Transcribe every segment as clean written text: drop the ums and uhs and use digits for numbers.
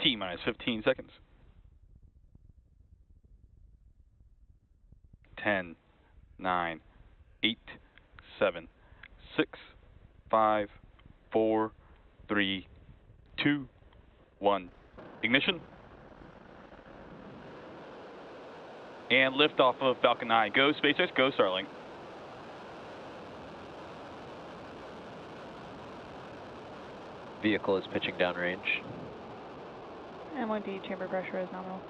T-minus 15 seconds. 10, 9, 8, 7, 6, 5, 4, 3, 2, 1. Ignition. And liftoff of Falcon9. Go SpaceX, go StarLink. Vehicle is pitching downrange. MOD chamber pressure is nominal.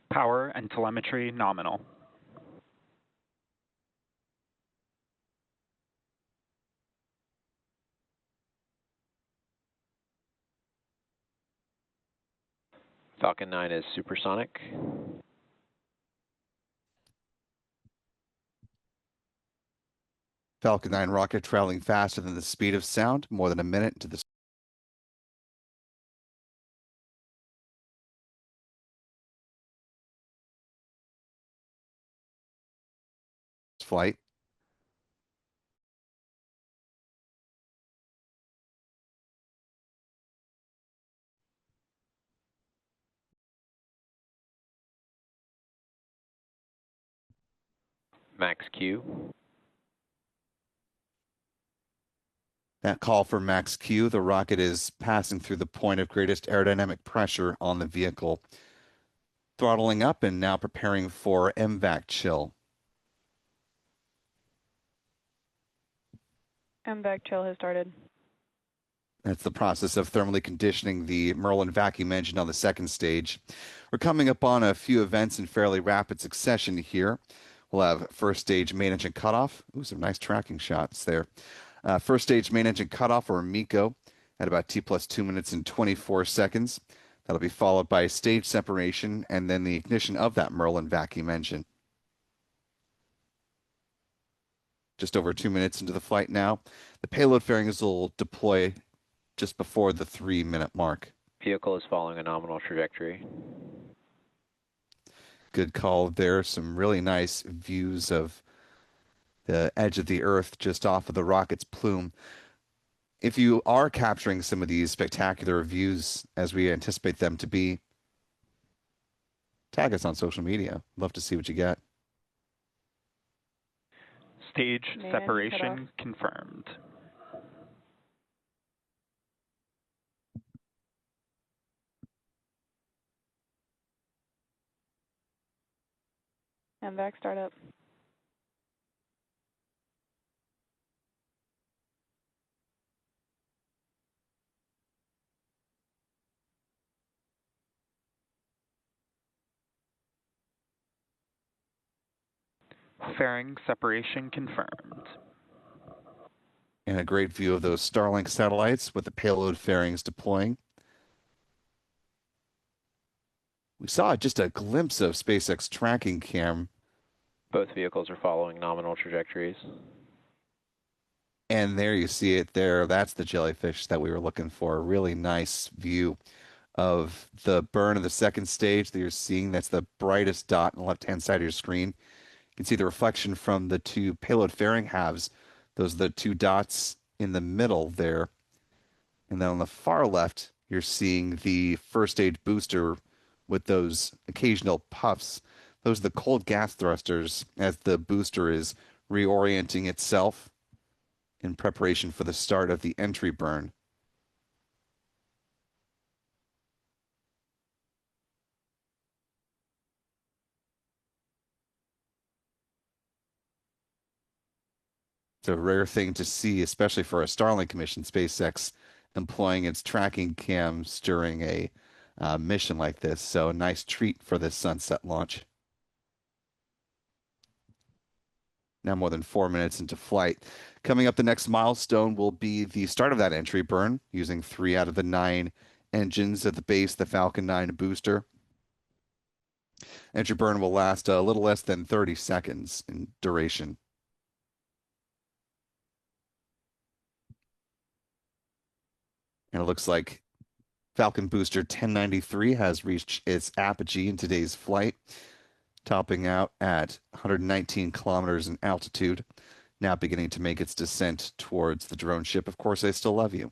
Power and telemetry nominal. Falcon 9 is supersonic. Falcon 9 rocket traveling faster than the speed of sound, more than a minute into the flight. Max Q. That call for max Q, the rocket is passing through the point of greatest aerodynamic pressure on the vehicle. Throttling up and now preparing for MVAC chill. MVAC chill has started. That's the process of thermally conditioning the Merlin vacuum engine on the second stage. We're coming up on a few events in fairly rapid succession here. We'll have first stage main engine cutoff. Ooh, some nice tracking shots there. First stage main engine cutoff, or MECO, at about T plus 2 minutes and 24 seconds. That'll be followed by stage separation and then the ignition of that Merlin vacuum engine. Just over 2 minutes into the flight now. The payload fairings will deploy just before the 3-minute mark. Vehicle is following a nominal trajectory. Good call there. Some really nice views of the edge of the Earth just off of the rocket's plume. If you are capturing some of these spectacular views as we anticipate them to be, tag us on social media. Love to see what you get. Stage separation confirmed. MVAC startup. Fairing separation confirmed. And a great view of those StarLink satellites with the payload fairings deploying. We saw just a glimpse of SpaceX tracking cam. Both vehicles are following nominal trajectories. And there you see it there. That's the jellyfish that we were looking for. A really nice view of the burn of the second stage that you're seeing. That's the brightest dot on the left-hand side of your screen. You can see the reflection from the two payload fairing halves. Those are the two dots in the middle there. And then on the far left, you're seeing the first stage booster with those occasional puffs. Those are the cold gas thrusters as the booster is reorienting itself in preparation for the start of the entry burn. It's a rare thing to see, especially for a Starlink mission, SpaceX employing its tracking cams during a mission like this. So a nice treat for this sunset launch. Now more than 4 minutes into flight. Coming up, the next milestone will be the start of that entry burn using 3 out of the 9 engines at the base of the Falcon 9 booster. Entry burn will last a little less than 30 seconds in duration. And it looks like Falcon Booster 1093 has reached its apogee in today's flight, topping out at 119 kilometers in altitude, now beginning to make its descent towards the drone ship. Of course, I still love you.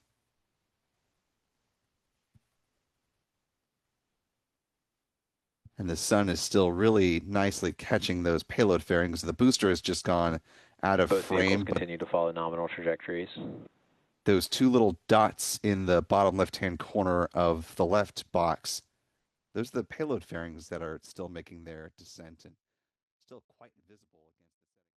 And the sun is still really nicely catching those payload fairings. The booster has just gone out of Both frame. vehicles continue to follow nominal trajectories. Those two little dots in the bottom left-hand corner of the left box, those are the payload fairings that are still making their descent and still quite visible against the